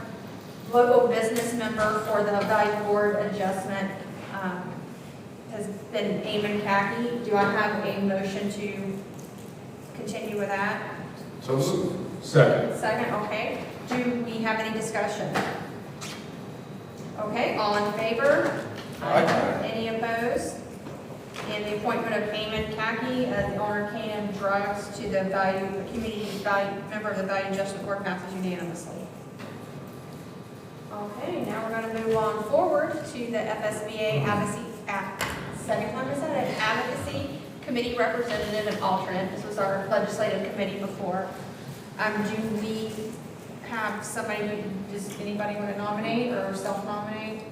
local business member for the value board adjustment has been Eamon Khaki. Do I have a motion to continue with that? So move. Second. Second, okay. Do we have any discussion? Okay, all in favor? Aye. Any opposed? And and the appointment of Eamon Kaki as the owner of Can Drugs to the community value, member of the Value Adjustment Board passes unanimously. Okay, now we're going to move on forward to the FSBA Advocacy Committee representative and alternate. This was our legislative committee before. Do we have somebody, does anybody want to nominate or self-nominate?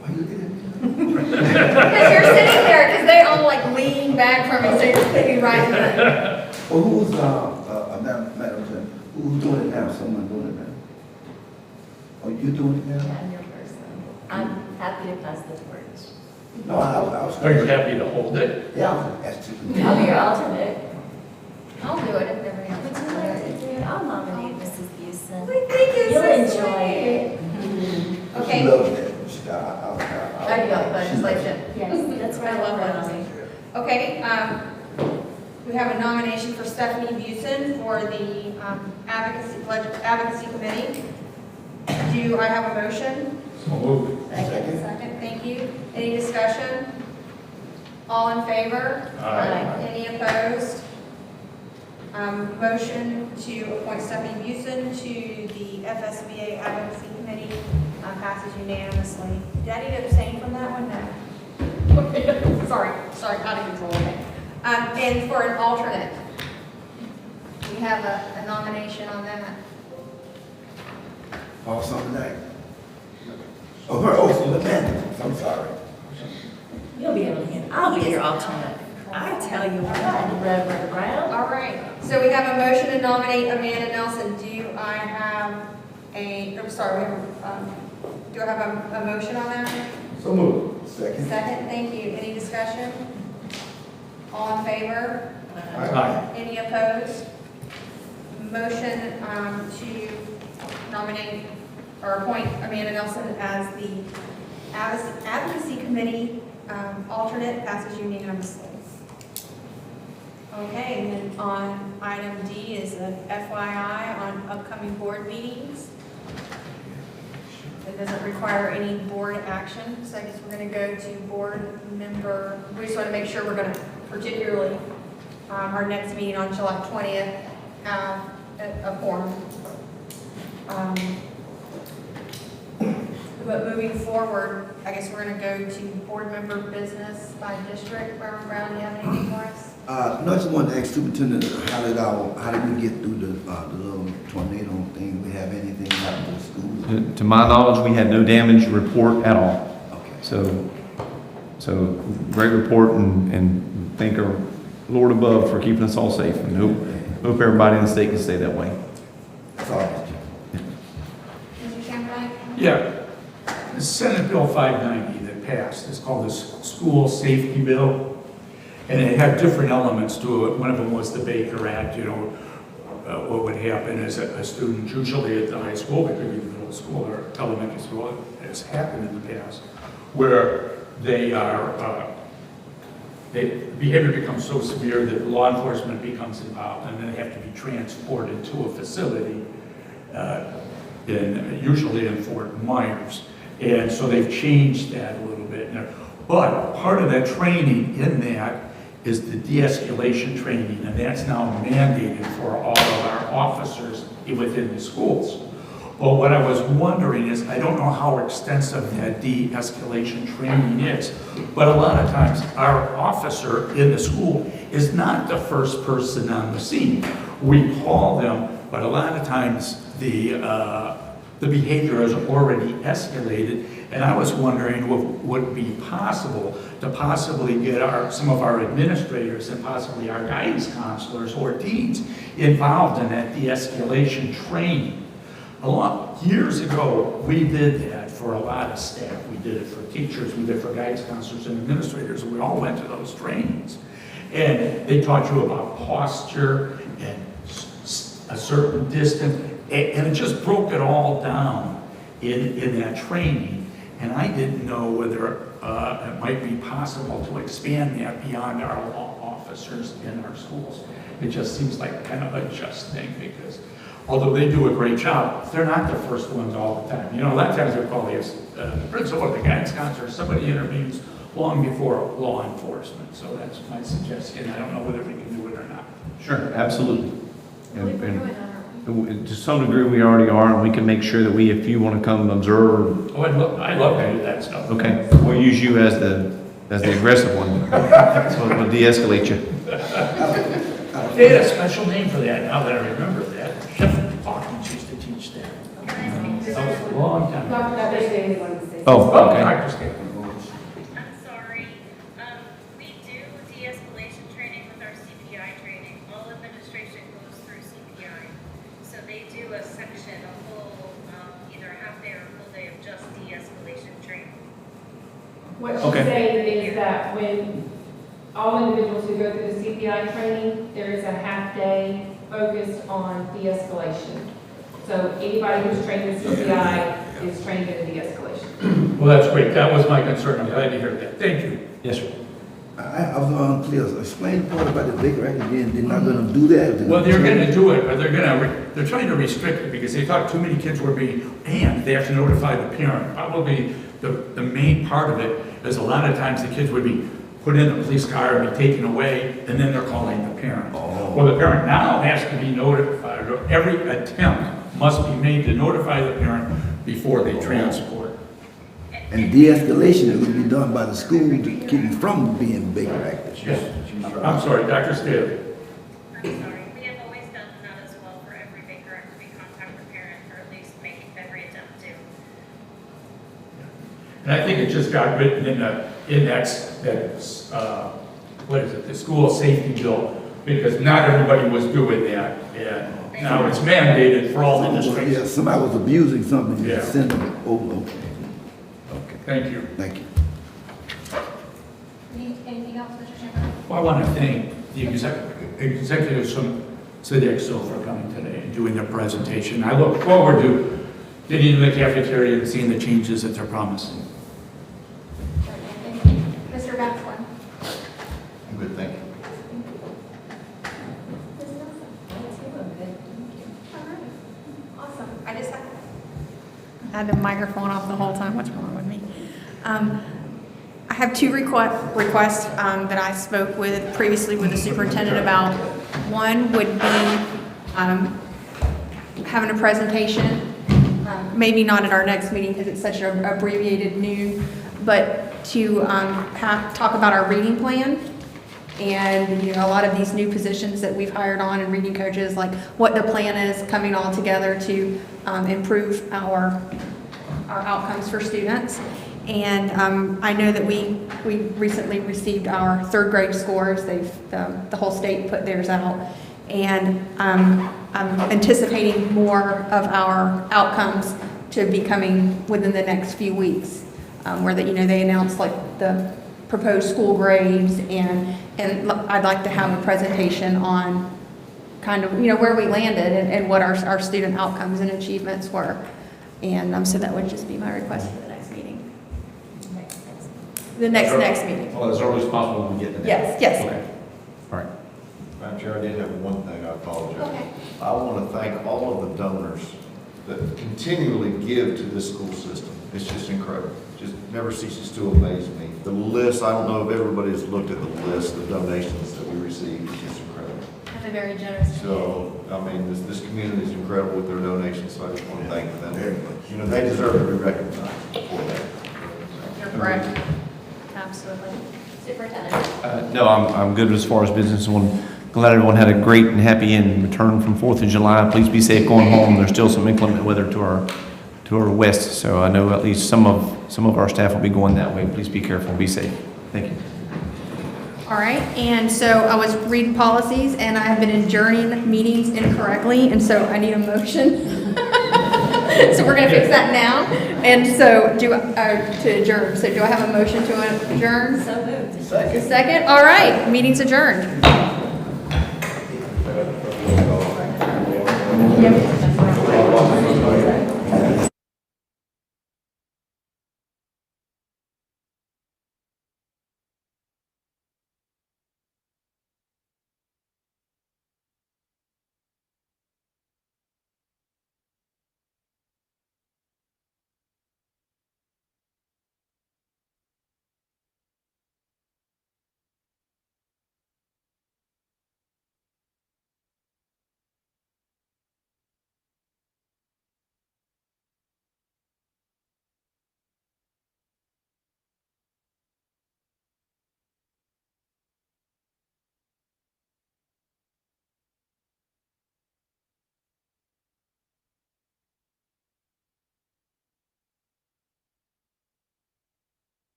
Why you looking at me? Because you're sitting there, because they all like lean back from me, so you're sitting right there. Well, who's, Madam President, who's doing it now? Someone doing it now? Oh, you doing it now? I'm your person. I'm happy to pass the torch. No, I was. Are you happy to hold it? Yeah, I was asking. I'll be your alternate. I'll do it if everybody else Would is you doing like it. to do it? I'll nominate Mrs. Houston. Thank you, You'll so enjoy sweet. it. Okay. She loves that. I do love legislation. Yes, that's I right. love legislation. Okay, we have a nomination for Stephanie Busen for the advocacy committee. Do I have a motion? So moved. Second. Second, thank you. Any discussion? All in favor? Aye. Any opposed? Motion to appoint Stephanie Busen to the FSBA Advocacy Committee passes unanimously. Did I need to abstain from that one? No. Sorry, out of control. Okay. And for an alternate, we have a nomination on that. Oh, something like. Oh, for the mandate. I'm sorry. You'll be able to get, I'll be your alternate. I tell you what, Reverend Brown. All right, so we have a motion to nominate Amanda Nelson. Do I have do I have a motion on that? So moved. Second. Second, thank you. Any discussion? All in favor? Aye. Any opposed? Motion to nominate or appoint Amanda Nelson as the Advocacy Committee alternate passes unanimously. Okay, and then on item D is an FYI on upcoming board meetings. It doesn't require any board action, so I guess we're going to go to board member. We just want to make sure we're going to, particularly our next meeting on July 20th, have a forum. But moving forward, I guess we're going to go to board member business by district. Reverend Brown, do you have anything for us? No, I just wanted to ask Superintendent, how did we get through the little tornado thing? We have anything happen to the schools? To my knowledge, we had no damage report at all. Okay. So great report and thank our Lord above for keeping us all safe and hope everybody in the state can stay that way. That's all, Mr. Mr. Chamberlain? Yeah. The Senate Bill 590 that passed is called the School Safety Bill. And it had different elements to it. One of them was the Baker Act, what would happen is a student, usually at the high school, it could be middle school or elementary school, it has happened in the past, where behavior becomes so severe that law enforcement becomes involved and then they have to be transported to a facility, usually in Fort Myers. And so they've changed that a little bit. But part of that training in that is the de-escalation training, and that's now mandated for all of our officers within the schools. Well, what I was wondering is, I don't know how extensive that de-escalation training is, but a lot of times our officer in the school is not the first person on the scene. We call them, but a lot of times the behavior is already escalated, and I was wondering would it be possible to possibly get some of our administrators and possibly our guidance counselors or deans involved in that de-escalation training. Years ago, we did that for a lot of staff. We did it for teachers, we did it for guidance counselors and administrators, and we all went to those trainings. And they taught you about posture and a certain distance, and it just broke it all down in that training. And I didn't know whether it might be possible to expand that beyond our law officers in our schools. It just seems like kind of a just thing, because although they do a great job, they're not the first ones all the time. A lot of times they're called the principal or the guidance counselor, somebody intervenes long before law enforcement. So that's my suggestion. I don't know whether we can do it or not. Sure, absolutely. And to some degree, we already are, and we can make sure that if you want to come observe, Oh, I'd love to do that stuff. okay, we'll use you as the aggressive one. So we'll de-escalate you. They had a special name for that, now that I remember that. Chef Hawkins used to teach that. That was a long time ago. Dr. Staley wanted to say. Oh, Oh, okay. Dr. Skip. I'm sorry. We do de-escalation training with our CPI training. All administration goes through CPI. So they do a section, a full, either a half day or a full day of just de-escalation training. What she's Okay. saying is that when all individuals who go through the CPI training, there is a half day focused on de-escalation. So anybody who's trained in CPI is trained in de-escalation. Well, that's great. That was my concern. I'm glad to hear that. Thank you. Yes, sir. I was unclear. Explain the part about the Baker Act again. They're not gonna do that? Well, they're going to do it, but they're trying to restrict it because they thought too many kids were and they have to notify the parent. Probably the main part of it is a lot of times the kids would be put in the police car and be taken away, and then they're calling the parent. Oh. Well, the parent now has to be notified, or every attempt must be made to notify the parent before they transport. And de-escalation is gonna be done by the school to keep them from being Baker Act. Yes. I'm sorry, Dr. Staley. I'm sorry. We have always done that as well for every Baker Act. We contact the parent or at least make every attempt to. And I think it just got written in what is it, the school safety bill, because not everybody was doing that. And now it's mandated for all the Yeah, districts. somebody was abusing something, Yeah. you send them over. Okay, Thank you. thank you. Anything else, Mr. Chairman? Well, I want to thank the executives from Sodexo for coming today and doing their presentation. I look forward to getting in the cafeteria and seeing the changes that they're promising. Thank you. Mr. Baxter? I'm good, thank you. Awesome. I just had the microphone off the whole time. What's wrong with me? I have two requests that I spoke with previously with the superintendent about. One would be having a presentation, maybe not at our next meeting because it's such an abbreviated noon, but to talk about our reading plan. And, a lot of these new positions that we've hired on and reading coaches, like what the plan is coming all together to improve our outcomes for students. And I know that we recently received our third grade scores. The whole state put theirs out. And I'm anticipating more of our outcomes to be coming within the next few weeks, where they announced like the proposed school grades, and I'd like to have a presentation on kind of, where we landed and what our student outcomes and achievements were. And so that would just be my request for the next meeting. The next meeting. Well, as early as possible we get to that. Yes. Okay. All right. Madam Chair, I did have one thing, I apologize. Okay. I want to thank all of the donors that continually give to this school system. It's just incredible. Just never ceases to amaze me. The list, I don't know if everybody has looked at the list of donations that we received. It's just incredible. That's a very generous. So, this community is incredible with their donations, so I just want to thank them. They deserve to be recognized for that. You're correct. Absolutely. Superintendent. No, I'm good as far as business. I'm glad everyone had a great and happy end return from 4th of July. Please be safe going home. There's still some inclement weather to our west, so I know at least some of our staff will be going that way. Please be careful and be safe. Thank you. All right, and so I was reading policies, and I have been adjourning meetings incorrectly, and so I need a motion. So we're going to fix that now, and so to adjourn. So do I have a motion to adjourn? So moved. Second? All right, meeting's adjourned. Yep.